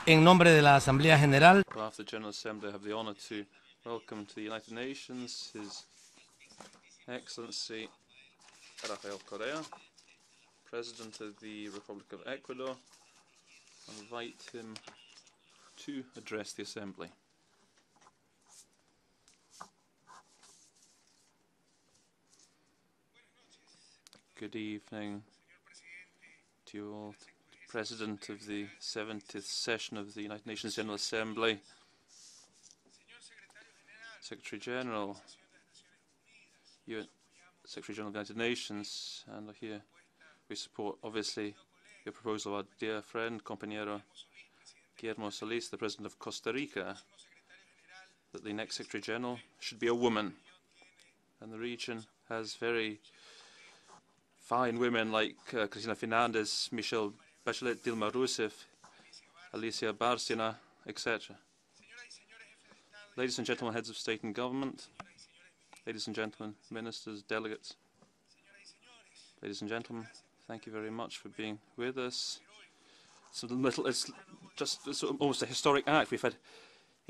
En nombre de la Asamblea General, On behalf of the General Assembly, I have the honour to welcome to the United Nations His Excellency Rafael Correa, President of the Republic of Ecuador. I invite him to address the Assembly. Good evening to you all. President of the 70th session of the United Nations General Assembly, Secretary General, Secretary General of the United Nations, and here we support, obviously, your proposal of our dear friend, compañero Guillermo Solís, the President of Costa Rica, that the next Secretary General should be a woman. And the region has very fine women like Cristina Fernandez, Michelle Bachelet, Dilma Rousseff, Alicia Bárcena, etc. Ladies and gentlemen, heads of state and government, ladies and gentlemen, ministers, delegates, ladies and gentlemen, thank you very much for being with us. It's almost a historic act. We've had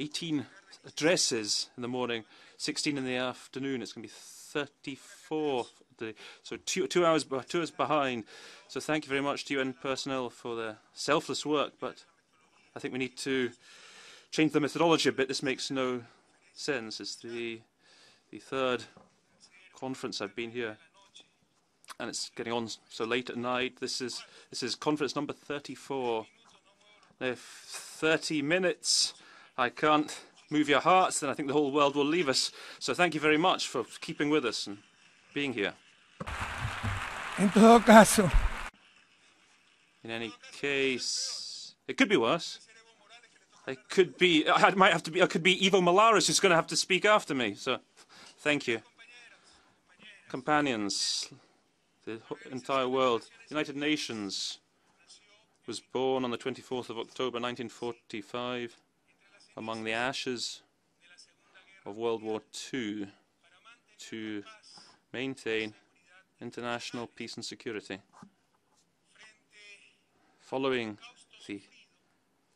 18 addresses in the morning, 16 in the afternoon. It's going to be 34 today. So two hours behind. So thank you very much to UN personnel for their selfless work. But I think we need to change the methodology a bit. This makes no sense. It's the third conference I've been here, and it's getting on so late at night. This is conference number 34. Now, if 30 minutes I can't move your hearts, then I think the whole world will leave us. So thank you very much for keeping with us and being here. En todo caso, in any case, it could be worse. It could be. It could be Evo Morales who's going to have to speak after me. So, thank you, companions, the entire world. The United Nations was born on the 24th of October 1945 among the ashes of World War II to maintain international peace and security. Following the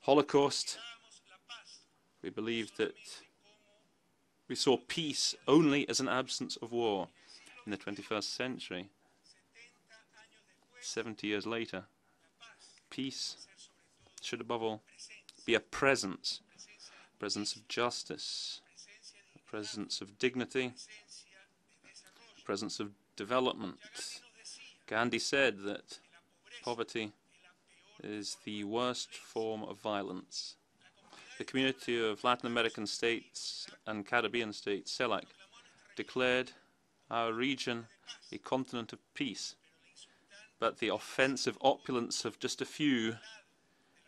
Holocaust, we believed that we saw peace only as an absence of war. In the 21st century, 70 years later, peace should above all be a presence of justice, a presence of dignity, a presence of development. Gandhi said that poverty is the worst form of violence. The community of Latin American states and Caribbean states, CELAC, declared our region a continent of peace. But the offensive opulence of just a few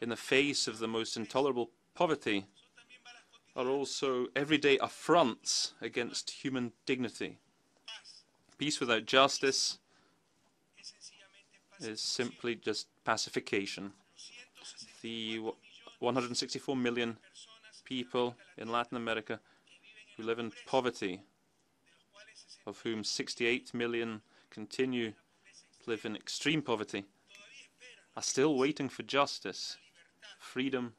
in the face of the most intolerable poverty are also everyday affronts against human dignity. Peace without justice is simply just pacification. The 164 million people in Latin America who live in poverty, of whom 68 million continue to live in extreme poverty, are still waiting for justice, freedom,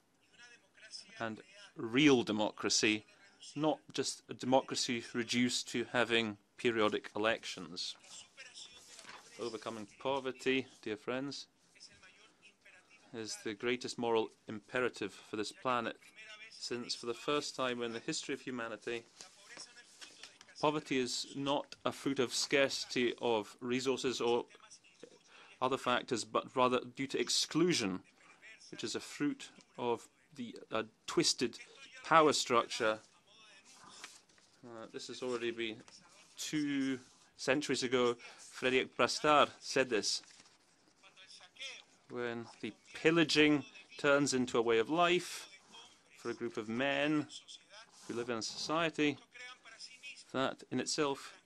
and real democracy, not just a democracy reduced to having periodic elections. Overcoming poverty, dear friends, is the greatest moral imperative for this planet, since for the first time in the history of humanity, poverty is not a fruit of scarcity of resources or other factors, but rather due to exclusion, which is a fruit of the twisted power structure. This has already been 2 centuries ago. Frédéric Brastard said this. When the pillaging turns into a way of life for a group of men who live in a society, that in itself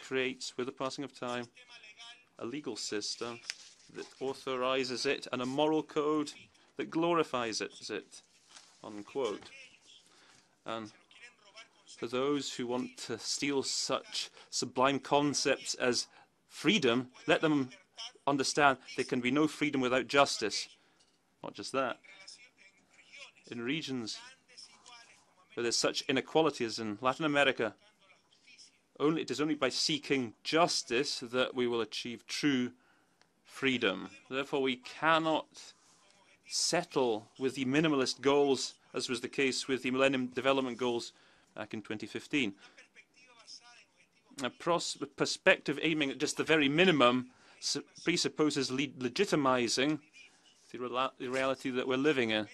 creates, with the passing of time, a legal system that authorizes it and a moral code that glorifies it, unquote. And for those who want to steal such sublime concepts as freedom, let them understand there can be no freedom without justice. Not just that. in regions where there's such inequality as in Latin America, it is only by seeking justice that we will achieve true freedom. Therefore, we cannot settle with the minimalist goals, as was the case with the Millennium Development Goals back in 2015. A perspective aiming at just the very minimum presupposes legitimizing the reality that we're living in.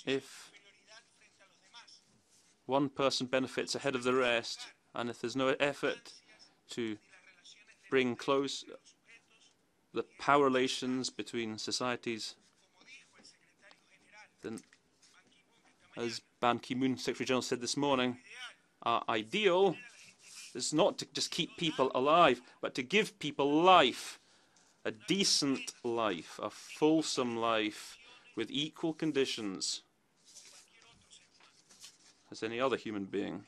If one person benefits ahead of the rest, and if there's no effort to bring close the power relations between societies, then, as Ban Ki-moon, Secretary General, said this morning, our ideal is not to just keep people alive, but to give people life, a decent life, a fulsome life, with equal conditions as any other human being.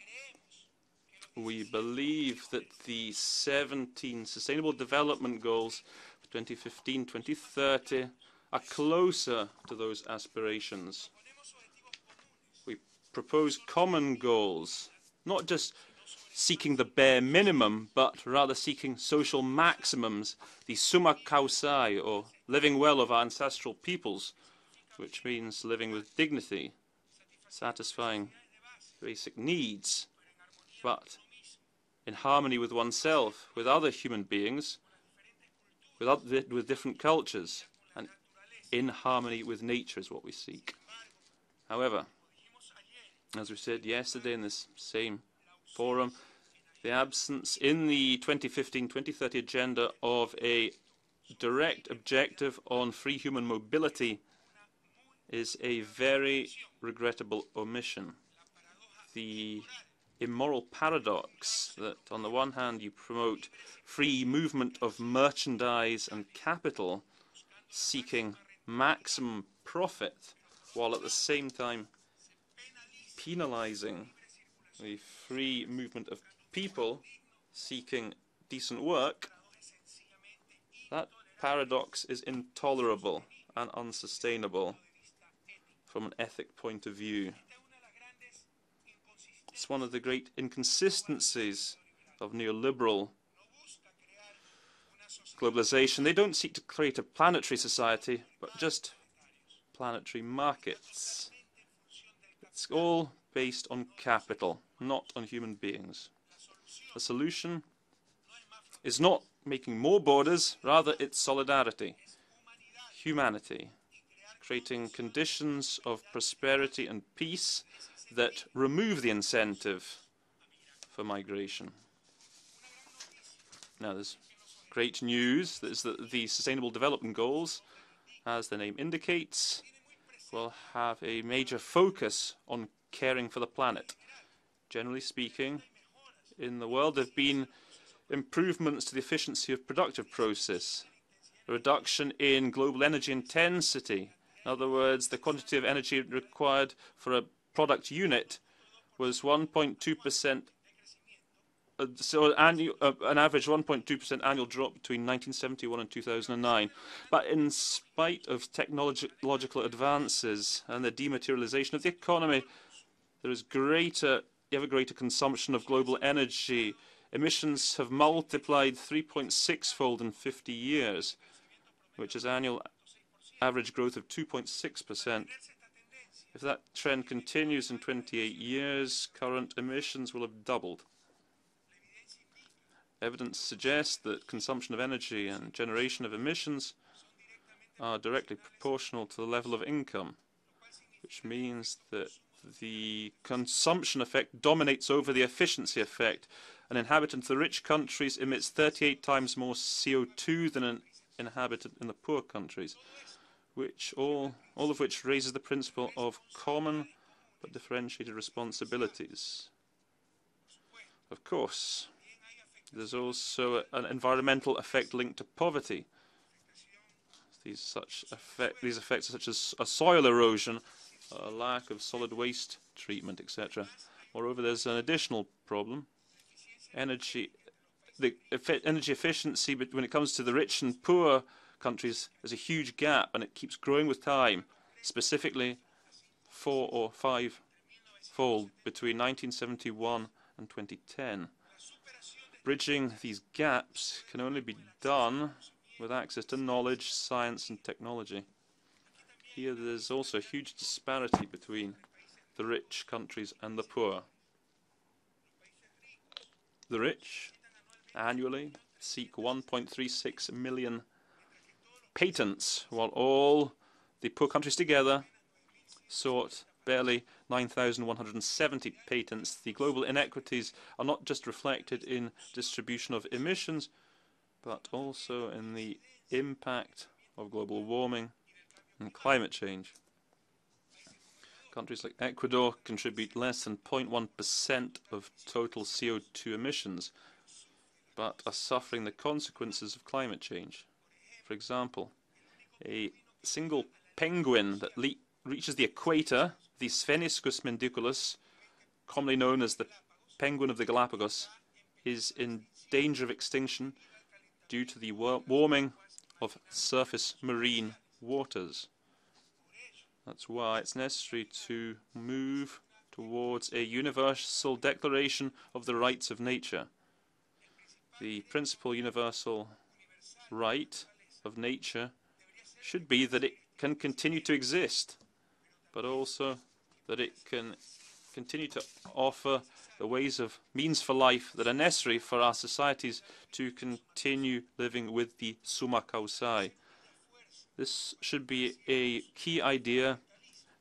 We believe that the 17 Sustainable Development Goals for 2015-2030 are closer to those aspirations. We propose common goals, not just seeking the bare minimum, but rather seeking social maximums, the summa causae, or living well of our ancestral peoples, which means living with dignity, satisfying basic needs, but in harmony with oneself, with other human beings, with different cultures, and in harmony with nature is what we seek. However, as we said yesterday in this same forum, the absence in the 2015-2030 agenda of a direct objective on free human mobility is a very regrettable omission. The immoral paradox that on the one hand you promote free movement of merchandise and capital, seeking maximum profit, while at the same time penalizing the free movement of people seeking decent work, that paradox is intolerable and unsustainable from an ethic point of view. It's one of the great inconsistencies of neoliberal globalization. They don't seek to create a planetary society, but just planetary markets. It's all based on capital, not on human beings. The solution is not making more borders, rather it's solidarity, humanity, creating conditions of prosperity and peace that remove the incentive for migration. Now, there's great news. That is that the Sustainable Development Goals, as the name indicates, will have a major focus on caring for the planet. Generally speaking, in the world there have been improvements to the efficiency of productive process, a reduction in global energy intensity. In other words, the quantity of energy required for a product unit was 1.2%, so an average 1.2% annual drop between 1971 and 2009. But in spite of technological advances and the dematerialization of the economy, there is ever greater consumption of global energy. Emissions have multiplied 3.6-fold in 50 years, which is annual average growth of 2.6%. If that trend continues in 28 years, current emissions will have doubled. Evidence suggests that consumption of energy and generation of emissions are directly proportional to the level of income, which means that the consumption effect dominates over the efficiency effect. An inhabitant of the rich countries emits 38 times more CO2 than an inhabitant in the poor countries, which all of which raises the principle of common but differentiated responsibilities. Of course, there's also an environmental effect linked to poverty. These effects are such as a soil erosion, a lack of solid waste treatment, etc. Moreover, there's an additional problem. Energy efficiency, but when it comes to the rich and poor countries, there's a huge gap, and it keeps growing with time. specifically 4 or 5-fold between 1971 and 2010. Bridging these gaps can only be done with access to knowledge, science, and technology. Here there's also a huge disparity between the rich countries and the poor. The rich annually seek 1.36 million patents, while all the poor countries together sought barely 9,170 patents. The global inequities are not just reflected in distribution of emissions, but also in the impact of global warming and climate change. Countries like Ecuador contribute less than 0.1% of total CO2 emissions, but are suffering the consequences of climate change. For example, a single penguin that reaches the equator, the Spheniscus mendiculus, commonly known as the penguin of the Galapagos, is in danger of extinction due to the warming of surface marine waters. That's why it's necessary to move towards a universal declaration of the rights of nature. The principal universal right of nature should be that it can continue to exist, but also that it can continue to offer the means for life that are necessary for our societies to continue living with the summa causae. This should be a key idea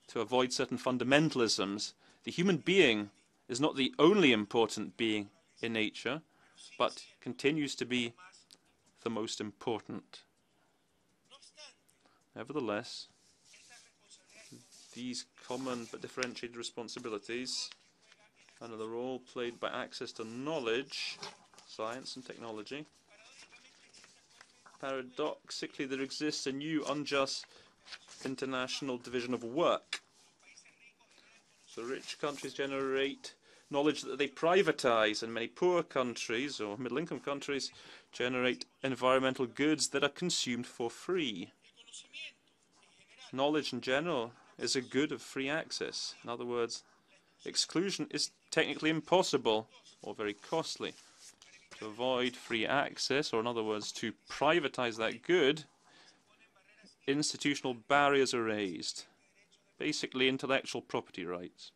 to avoid certain fundamentalisms. The human being is not the only important being in nature, but continues to be the most important. Nevertheless, these common but differentiated responsibilities and the role played by access to knowledge, science and technology. Paradoxically, there exists a new unjust international division of work. The rich countries generate knowledge that they privatize, and many poor countries or middle-income countries generate environmental goods that are consumed for free. Knowledge in general is a good of free access. In other words, exclusion is technically impossible or very costly. To avoid free access, or in other words, to privatize that good, institutional barriers are raised, basically intellectual property rights.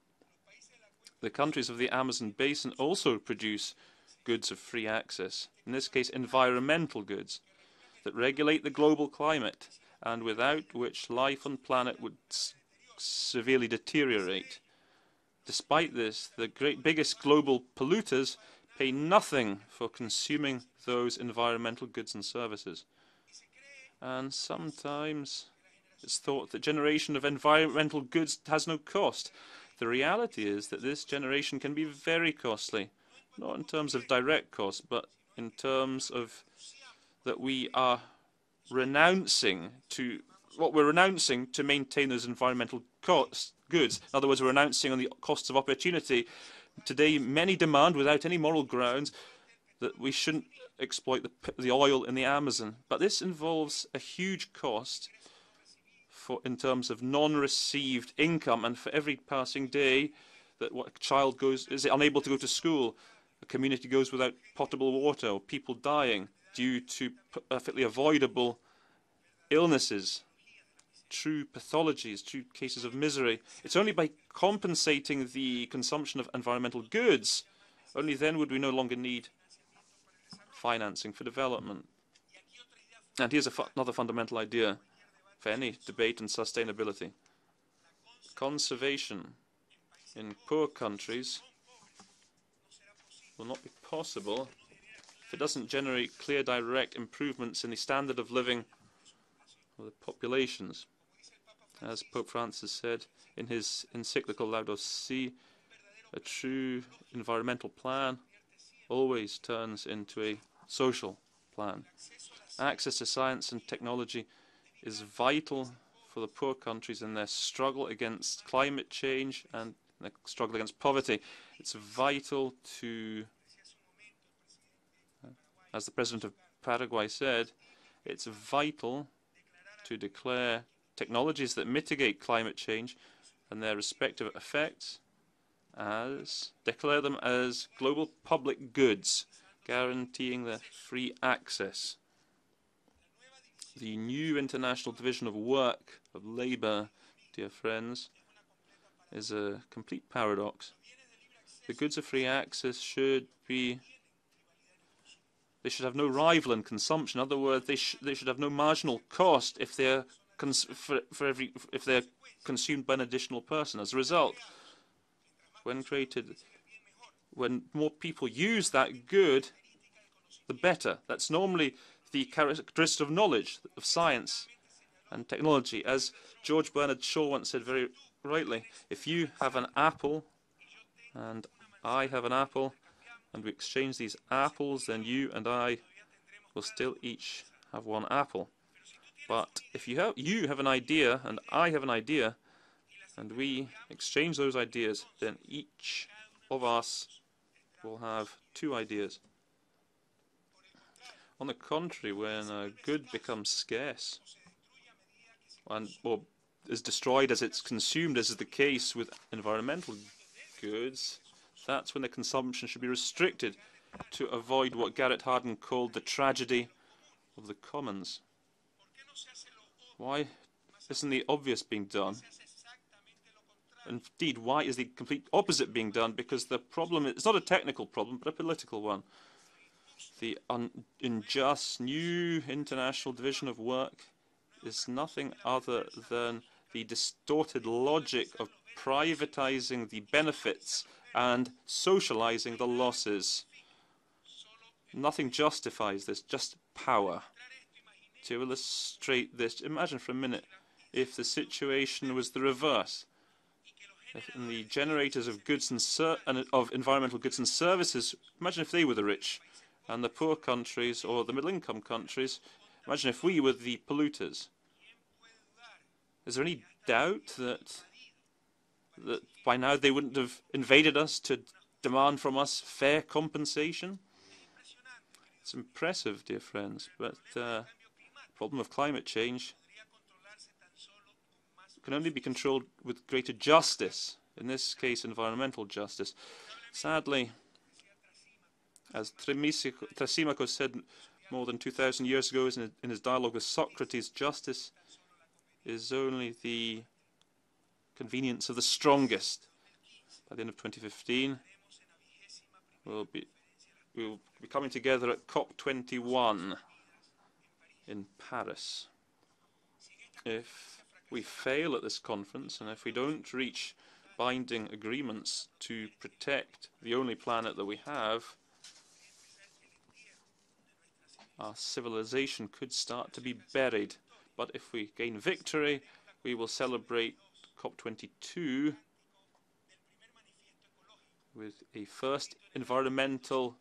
The countries of the Amazon basin also produce goods of free access, in this case environmental goods, that regulate the global climate, and without which life on the planet would severely deteriorate. Despite this, the biggest global polluters pay nothing for consuming those environmental goods and services. And sometimes it's thought that generation of environmental goods has no cost. The reality is that this generation can be very costly, not in terms of direct cost, but in terms of that we are renouncing to maintain those environmental goods. In other words, we're renouncing on the costs of opportunity. Today, many demand, without any moral grounds, that we shouldn't exploit the oil in the Amazon. But this involves a huge cost in terms of non-received income, and for every passing day that a child is unable to go to school, a community goes without potable water, or people dying due to perfectly avoidable illnesses, true pathologies, true cases of misery. It's only by compensating the consumption of environmental goods, only then would we no longer need financing for development. And here's another fundamental idea for any debate on sustainability. Conservation in poor countries will not be possible if it doesn't generate clear, direct improvements in the standard of living of the populations. As Pope Francis said in his encyclical Laudato Si, a true environmental plan always turns into a social plan. Access to science and technology is vital for the poor countries in their struggle against climate change and their struggle against poverty. It's vital to, as the President of Paraguay said, it's vital to declare technologies that mitigate climate change and their respective effects declare them as global public goods, guaranteeing their free access. The new international division of work, of labour, dear friends, is a complete paradox. The goods of free access should have no rival in consumption. In other words, they should have no marginal cost if they're consumed by an additional person. As a result, when more people use that good, the better. That's normally the characteristic of knowledge, of science and technology. As George Bernard Shaw once said very rightly, if you have an apple and I have an apple and we exchange these apples, then you and I will still each have one apple. But if you have an idea and I have an idea and we exchange those ideas, then each of us will have two ideas. On the contrary, when a good becomes scarce or is destroyed as it's consumed, as is the case with environmental goods, that's when the consumption should be restricted to avoid what Garrett Hardin called the tragedy of the commons. Why isn't the obvious being done? Indeed, why is the complete opposite being done? Because the problem is not a technical problem, but a political one. The unjust new international division of work is nothing other than the distorted logic of privatizing the benefits and socializing the losses. Nothing justifies this, just power. To illustrate this, imagine for a minute if the situation was the reverse. If the generators of goods and of environmental goods and services, imagine if they were the rich, and the poor countries or the middle-income countries, imagine if we were the polluters. Is there any doubt that by now they wouldn't have invaded us to demand from us fair compensation? It's impressive, dear friends, but the problem of climate change can only be controlled with greater justice, in this case environmental justice. Sadly, as Thrasymachos said more than 2,000 years ago in his dialogue with Socrates, justice is only the convenience of the strongest. By the end of 2015, we'll be coming together at COP21 in Paris. If we fail at this conference, and if we don't reach binding agreements to protect the only planet that we have, our civilization could start to be buried. But if we gain victory, we will celebrate COP22 with a first environmental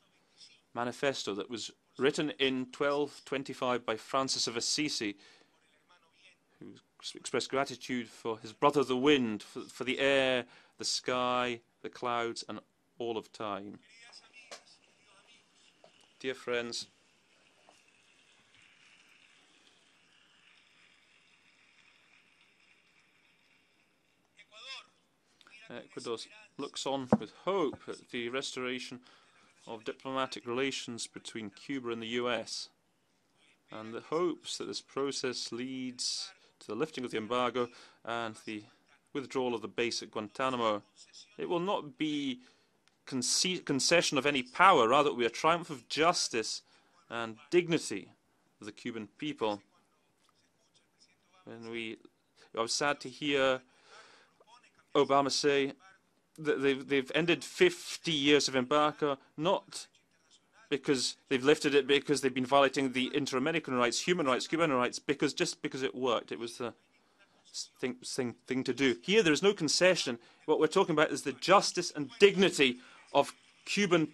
manifesto that was written in 1225 by Francis of Assisi, who expressed gratitude for his brother the wind, for the air, the sky, the clouds, and all of time. Dear friends, Ecuador looks on with hope at the restoration of diplomatic relations between Cuba and the US, and the hopes that this process leads to the lifting of the embargo and the withdrawal of the base at Guantanamo. It will not be concession of any power, rather it will be a triumph of justice and dignity of the Cuban people. And I was sad to hear Obama say that they've ended 50 years of embargo, not because they've lifted it because they've been violating the inter-American rights, human rights, Cuban rights, just because it worked. It was the thing to do. Here there is no concession. What we're talking about is the justice and dignity of Cuban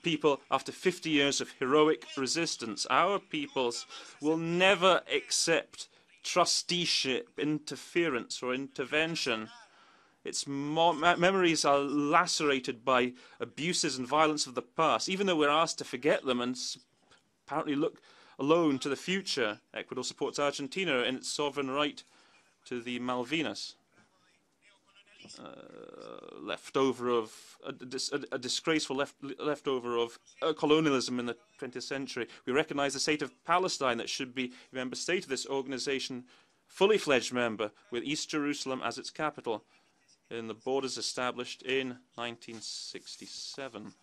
people after 50 years of heroic resistance. Our peoples will never accept trusteeship, interference or intervention. Its memories are lacerated by abuses and violence of the past. Even though we're asked to forget them and apparently look alone to the future, Ecuador supports Argentina in its sovereign right to the Malvinas, leftover of a disgraceful leftover of colonialism in the 20th century. We recognize the state of Palestine that should be a member state of this organization, fully fledged member, with East Jerusalem as its capital, in the borders established in 1967.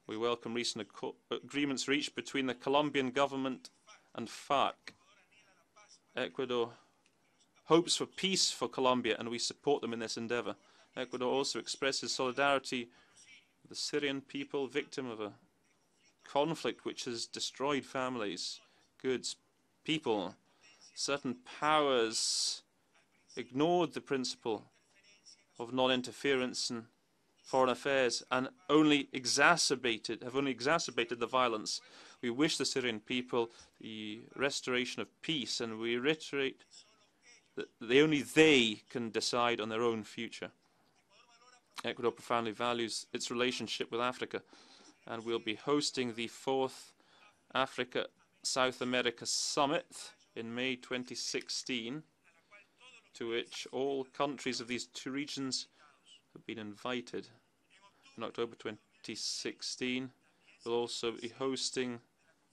We welcome recent agreements reached between the Colombian government and FARC. Ecuador hopes for peace for Colombia, and we support them in this endeavor. Ecuador also expresses solidarity with the Syrian people, victim of a conflict which has destroyed families, goods, people. Certain powers ignored the principle of non-interference in foreign affairs and have only exacerbated the violence. We wish the Syrian people the restoration of peace, and we reiterate that only they can decide on their own future. Ecuador profoundly values its relationship with Africa, and we'll be hosting the 4th Africa-South America Summit in May 2016, to which all countries of these two regions have been invited. In October 2016, we'll also be hosting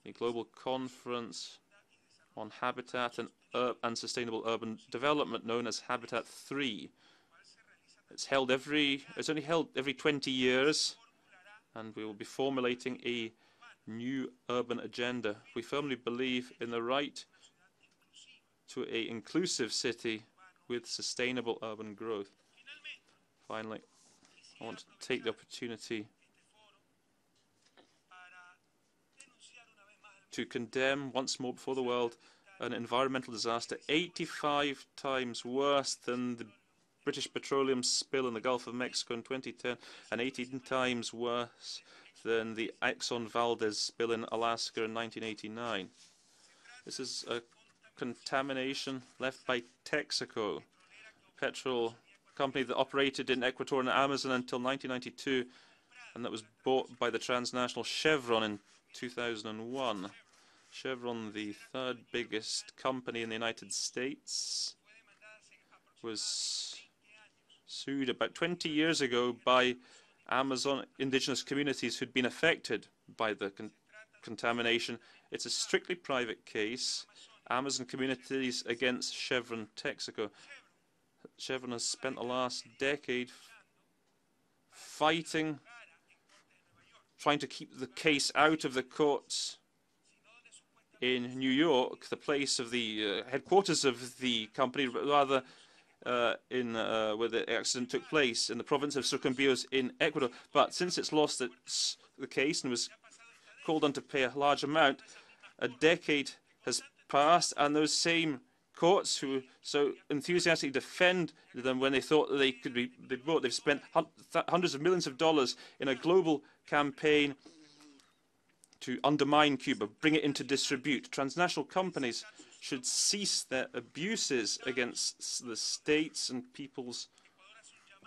a global conference on habitat and sustainable urban development, known as Habitat 3. It's only held every 20 years, and we will be formulating a new urban agenda. We firmly believe in the right to an inclusive city with sustainable urban growth. Finally, I want to take the opportunity to condemn once more before the world an environmental disaster 85 times worse than the British petroleum spill in the Gulf of Mexico in 2010, and 18 times worse than the Exxon Valdez spill in Alaska in 1989. This is a contamination left by Texaco, a petrol company that operated in Ecuador and Amazon until 1992, and that was bought by the transnational Chevron in 2001. Chevron, the 3rd biggest company in the United States, was sued about 20 years ago by Amazon indigenous communities who'd been affected by the contamination. It's a strictly private case. Amazon communities against Chevron Texaco. Chevron has spent the last decade fighting, trying to keep the case out of the courts in New York, the place of the headquarters of the company, rather where the accident took place, in the province of Sucumbíos in Ecuador. But since it's lost the case and was called on to pay a large amount, a decade has passed, and those same courts who so enthusiastically defend them when they thought that they could be bought, they've spent hundreds of millions of dollars in a global campaign to undermine Cuba, bring it into disrepute. Transnational companies should cease their abuses against the states and peoples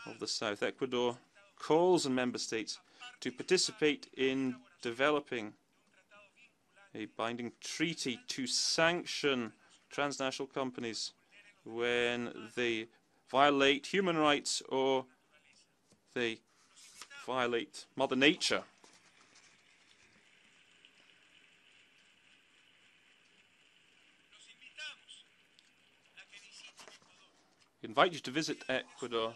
of the South. Ecuador calls on member states to participate in developing a binding treaty to sanction transnational companies when they violate human rights or they violate Mother Nature. We invite you to visit Ecuador,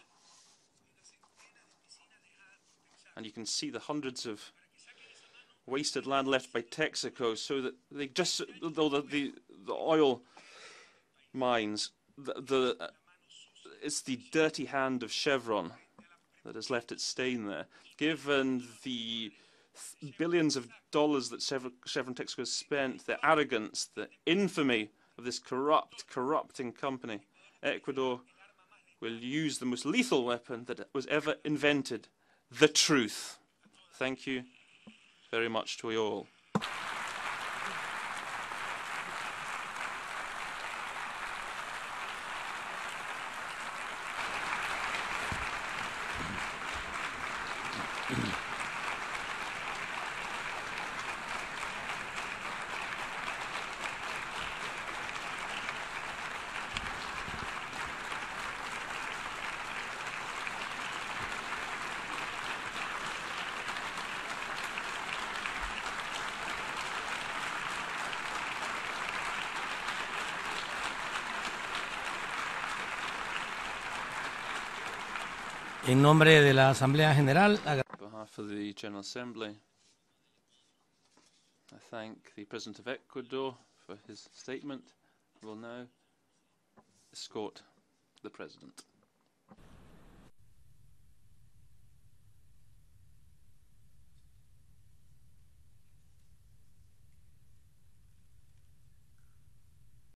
and you can see the hundreds of wasted land left by Texaco, so that they just, though the oil mines, it's the dirty hand of Chevron that has left its stain there. Given the billions of dollars that Chevron Texaco has spent, the arrogance, the infamy of this corrupting company, Ecuador will use the most lethal weapon that was ever invented, the truth. Thank you very much to you all. En nombre de la Asamblea General, On behalf of the General Assembly, I thank the President of Ecuador for his statement. I will now escort the President.